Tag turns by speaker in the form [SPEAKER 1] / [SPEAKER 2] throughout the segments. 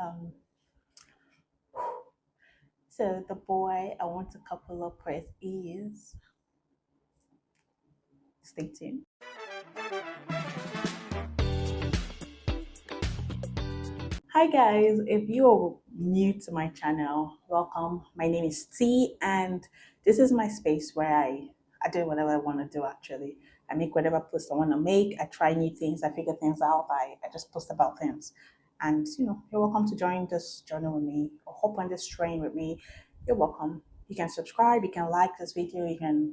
[SPEAKER 1] Um, so the boy I want to couple up with is, stay tuned. Hi guys, if you're new to my channel, welcome. My name is T and this is my space where I do whatever I want to do actually. I make whatever post I want to make. I try new things, I figure things out, I just post about things. And you're welcome to join this journey with me or hop on this train with me. You're welcome. You can subscribe, you can like this video, you can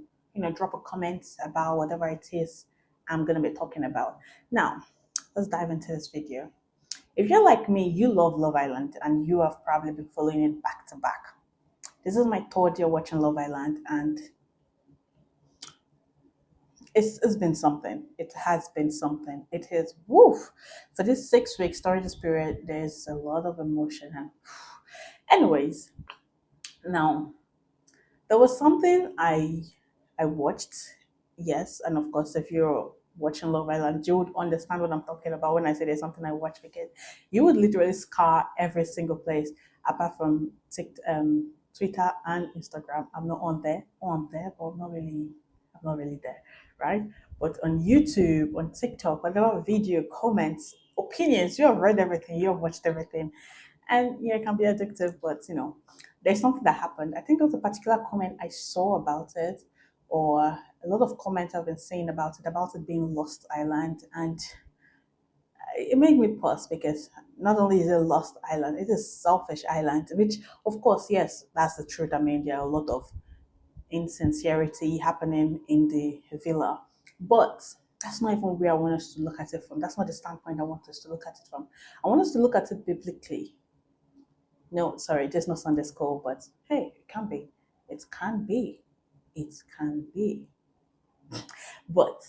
[SPEAKER 1] drop a comment about whatever it is I'm gonna be talking about. Now, let's dive into this video. If you're like me, you love Love Island and you have probably been following it back to back. This is my third year watching Love Island and it's been something. It has been something. It is woof. For this 6 weeks during this period, there's a lot of emotion and anyways, now there was something I watched, yes, and of course if you're watching Love Island, you would understand what I'm talking about when I say there's something I watch because you would literally scar every single place apart from Twitter and Instagram. I'm not on there, but I'm not really there, right? But on YouTube, on TikTok, whatever video, comments, opinions, you have read everything, you have watched everything, and yeah, it can be addictive, but there's something that happened. I think there was a particular comment I saw about it, or a lot of comments I've been saying about it being Lost Island, and it made me pause because not only is it Lost Island, it is Selfish Island, which of course, yes, that's the truth. I mean, there are a lot of insincerity happening in the villa, but that's not even where I want us to look at it from. That's not the standpoint I want us to look at it from. I want us to look at it biblically. No, sorry, just not Sunday school, but hey, it can be. It can be. It can be. But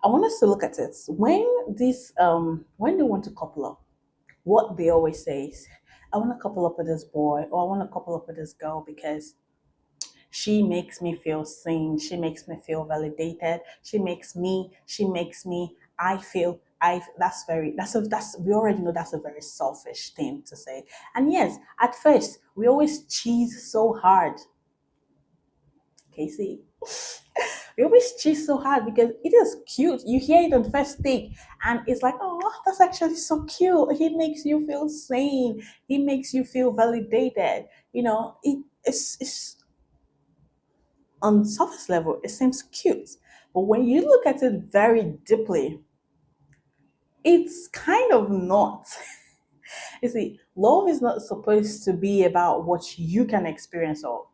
[SPEAKER 1] I want us to look at it. When they want to couple up, what they always say is, I want to couple up with this boy or I want to couple up with this girl because she makes me feel seen, she makes me feel validated, she makes me I feel I that's we already know that's a very selfish thing to say. And yes, at first we always cheese so hard. Casey. We always cheese so hard because it is cute. You hear it on first take, and it's like, oh, that's actually so cute. He makes you feel sane. He makes you feel validated. It's on surface level, it seems cute. But when you look at it very deeply, it's kind of not. You see, love is not supposed to be about what you can experience or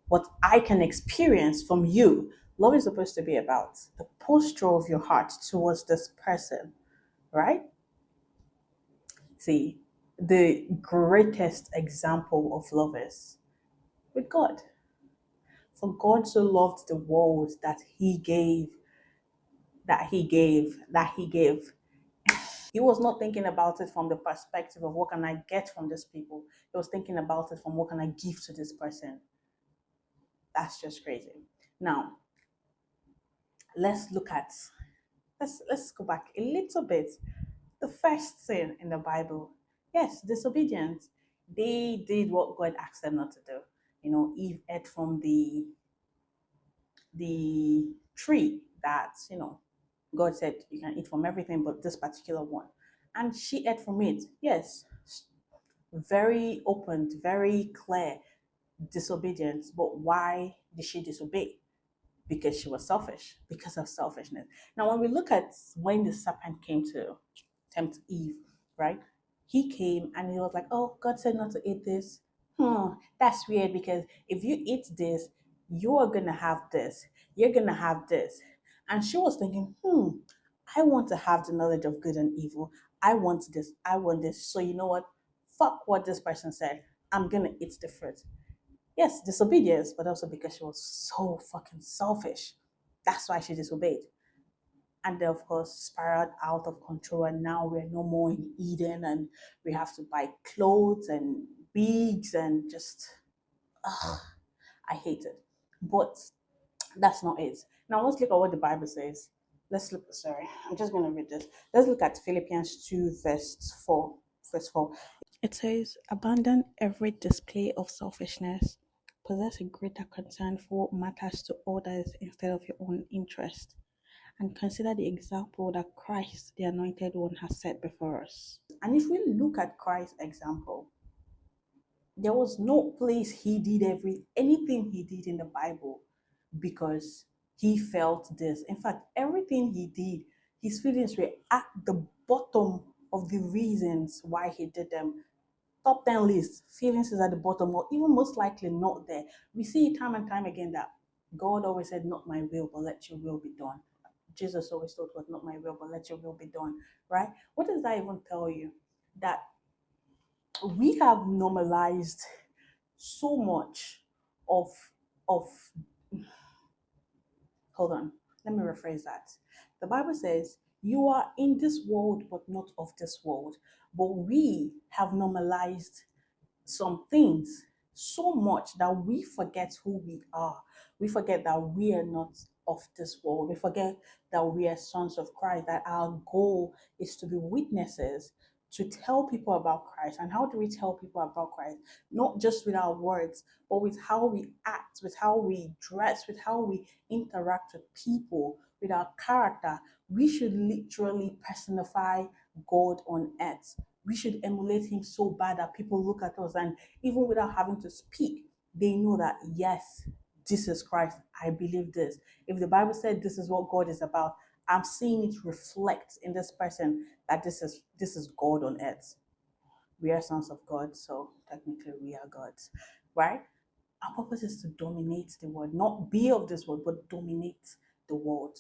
[SPEAKER 1] what I can experience from you. Love is supposed to be about the posture of your heart towards this person, right? See, the greatest example of love is with God. For God so loved the world that he gave, that he gave. He was not thinking about it from the perspective of what can I get from these people. He was thinking about it from what can I give to this person. That's just crazy. Now, let's look at let's go back a little bit. The first sin in the Bible, yes, disobedience. They did what God asked them not to do. Eve ate from the tree that God said you can eat from everything but this particular one, and she ate from it. Yes, very open, very clear disobedience. But why did she disobey? Because she was selfish, because of selfishness. Now, when we look at when the serpent came to tempt Eve, right? He came and he was like, oh, God said not to eat this. That's weird because if you eat this, you're going to have this. You're going to have this. And she was thinking, I want to have the knowledge of good and evil. I want this. I want this. So you know what? Fuck what this person said. I'm going to eat the fruit. Yes, disobedience, but also because she was so fucking selfish. That's why she disobeyed. And then, of course, spiraled out of control. And now we're no more in Eden and we have to buy clothes and wigs and just, ugh, I hate it. But that's not it. Now, let's look at what the Bible says. Sorry, I'm just going to read this. Let's look at Philippians 2, verse 4. Verse 4. It says, abandon every display of selfishness, possess a greater concern for what matters to others instead of your own interest, and consider the example that Christ, the Anointed One, has set before us. And if we look at Christ's example, there was no place he did anything he did in the Bible because he felt this. In fact, everything he did, his feelings were at the bottom of the reasons why he did them. Top 10 list, feelings is at the bottom, or even most likely not there. We see it time and time again that God always said, not my will, but let your will be done. Jesus always told God, not my will, but let your will be done, right? What does that even tell you? That we have normalized so much of of hold on, let me rephrase that. The Bible says you are in this world but not of this world, but we have normalized some things so much that we forget who we are. We forget that we are not of this world. We forget that we are sons of Christ, that our goal is to be witnesses, to tell people about Christ. And how do we tell people about Christ? Not just with our words, but with how we act, with how we dress, with how we interact with people, with our character. We should literally personify God on earth. We should emulate him so bad that people look at us and even without having to speak, they know that yes, this is Christ. I believe this. If the Bible said this is what God is about, I'm seeing it reflect in this person that this is God on earth. We are sons of God, so technically we are gods, right? Our purpose is to dominate the world, not be of this world, but dominate the world,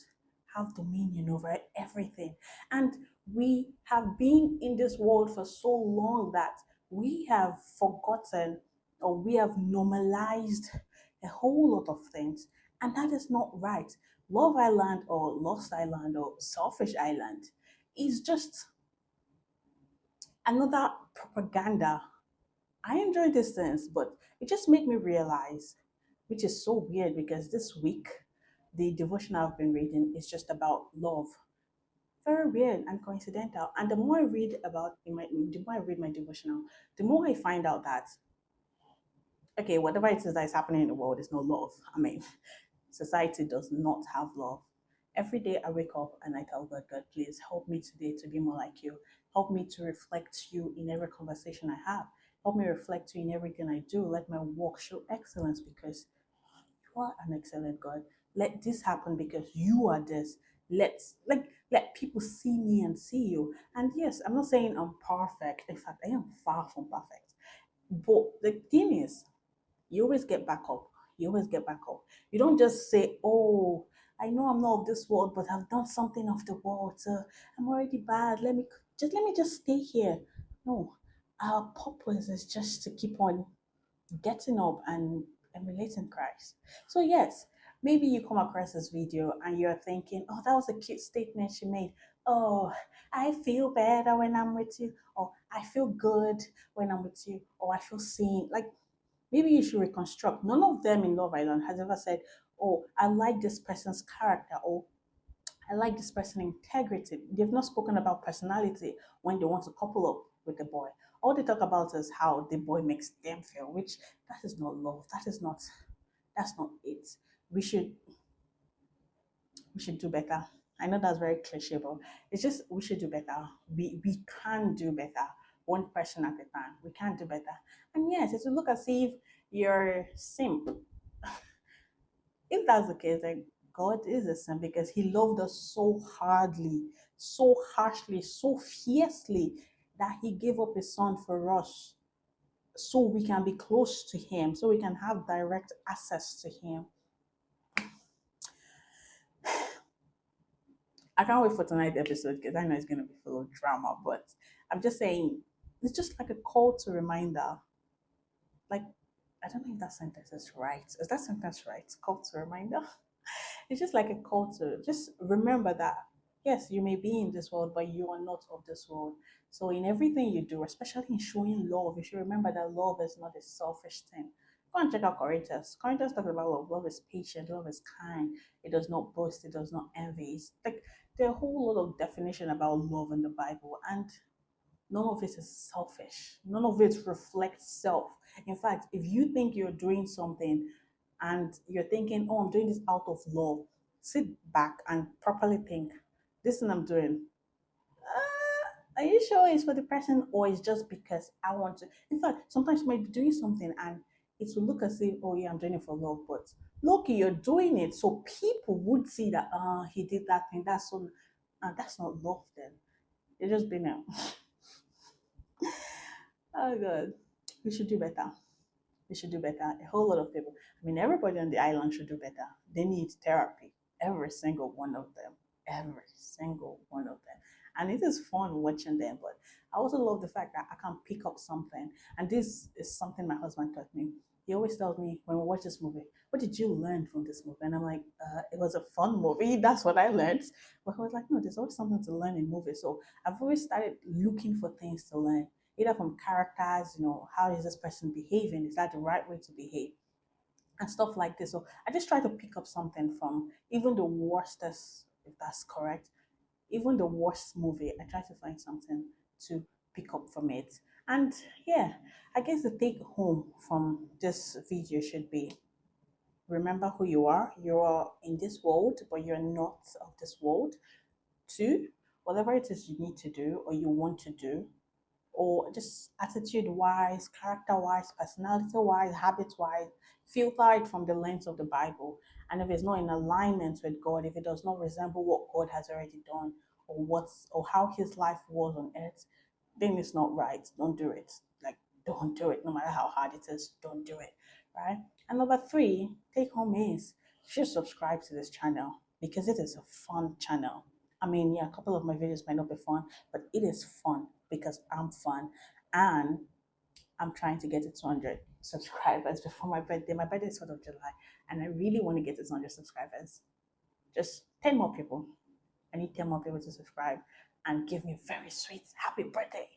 [SPEAKER 1] have dominion over everything. And we have been in this world for so long that we have forgotten or we have normalized a whole lot of things. And that is not right. Love Island or Lost Island or Selfish Island is just another propaganda. I enjoy these things, but it just made me realize, which is so weird because this week the devotion I've been reading is just about love. Very weird and coincidental. And the more I read the more I read my devotional, the more I find out that okay, whatever it is that is happening in the world is not love. I mean, society does not have love. Every day I wake up and I tell God, God, please help me today to be more like you. Help me to reflect you in every conversation I have. Help me reflect you in everything I do. Let my walk show excellence because you are an excellent God. Let this happen because you are this. Let people see me and see you. And yes, I'm not saying I'm perfect. In fact, I am far from perfect. But the thing is, you always get back up. You always get back up. You don't just say, oh, I know I'm not of this world, but I've done something of the world. So I'm already bad. Let me just stay here. No. Our purpose is just to keep on getting up and emulating Christ. So yes, maybe you come across this video and you're thinking, oh, that was a cute statement she made. Oh, I feel better when I'm with you, or I feel good when I'm with you, or I feel seen. Like maybe you should reconstruct. None of them in Love Island has ever said, oh, I like this person's character, or I like this person's integrity. They've not spoken about personality when they want to couple up with the boy. All they talk about is how the boy makes them feel, which that is not love. That's not it. We should we should do better. I know that's very cliche, but it's just we should do better. We can do better. One person at a time. We can do better. And yes, it will look as if you're simp. If that's the case, then God is a sin because He loved us so hardly, so harshly, so fiercely that He gave up His Son for us so we can be close to Him, so we can have direct access to Him. I can't wait for tonight's episode because I know it's going to be full of drama, but I'm just saying, it's just like a call to reminder. Like, I don't know if that sentence is right. Is that sentence right? Call to reminder? It's just like a call to just remember that yes, you may be in this world, but you are not of this world. So in everything you do, especially in showing love, you should remember that love is not a selfish thing. Go and check out Corinthians. Corinthians talks about love. Love is patient, love is kind, it does not boast, it does not envy. It's like there are a whole lot of definition about love in the Bible. And None of it is selfish. None of it reflects self. In fact, if you think you're doing something and you're thinking, oh, I'm doing this out of love, sit back and properly think, this thing I'm doing, are you sure it's for the person or it's just because I want to? In fact, sometimes you might be doing something and it will look as if, oh yeah, I'm doing it for love, but look, you're doing it so people would see that, he did that thing. That's not love then. You're just being a, oh god, we should do better. We should do better. A whole lot of people. I mean, everybody on the island should do better. They need therapy. Every single one of them. Every single one of them. And it is fun watching them. But I also love the fact that I can pick up something. And this is something my husband taught me. He always tells me when we watch this movie, what did you learn from this movie? And I'm like, it was a fun movie. That's what I learned. But I was like, no, there's always something to learn in movies. So I've always started looking for things to learn either from characters, how is this person behaving? Is that the right way to behave? And stuff like this. So I just try to pick up something from even the worstest, if that's correct, even the worst movie. I try to find something to pick up from it. And yeah, I guess the take home from this video should be remember who you are. You're in this world, but you're not of this world. Two, whatever it is you need to do or you want to do, or just attitude wise, character wise, personality wise, habit wise, filter it from the lens of the Bible. And if it's not in alignment with God, if it does not resemble what God has already done or how his life was on earth, then it's not right. Don't do it. Like, don't do it. No matter how hard it is, don't do it. Right? And number three, take home is you should subscribe to this channel because it is a fun channel. I mean, yeah, a couple of my videos might not be fun, but it is fun because I'm fun and I'm trying to get to 200 subscribers before my birthday. My birthday is 4th of July, and I really want to get to 200 subscribers. Just 10 more people. I need 10 more people to subscribe and give me a very sweet happy birthday.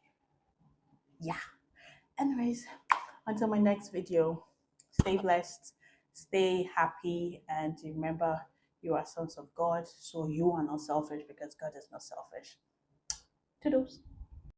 [SPEAKER 1] Yeah. Anyways, until my next video, stay blessed, stay happy, and remember you are sons of God, so you are not selfish because God is not selfish. Toodles.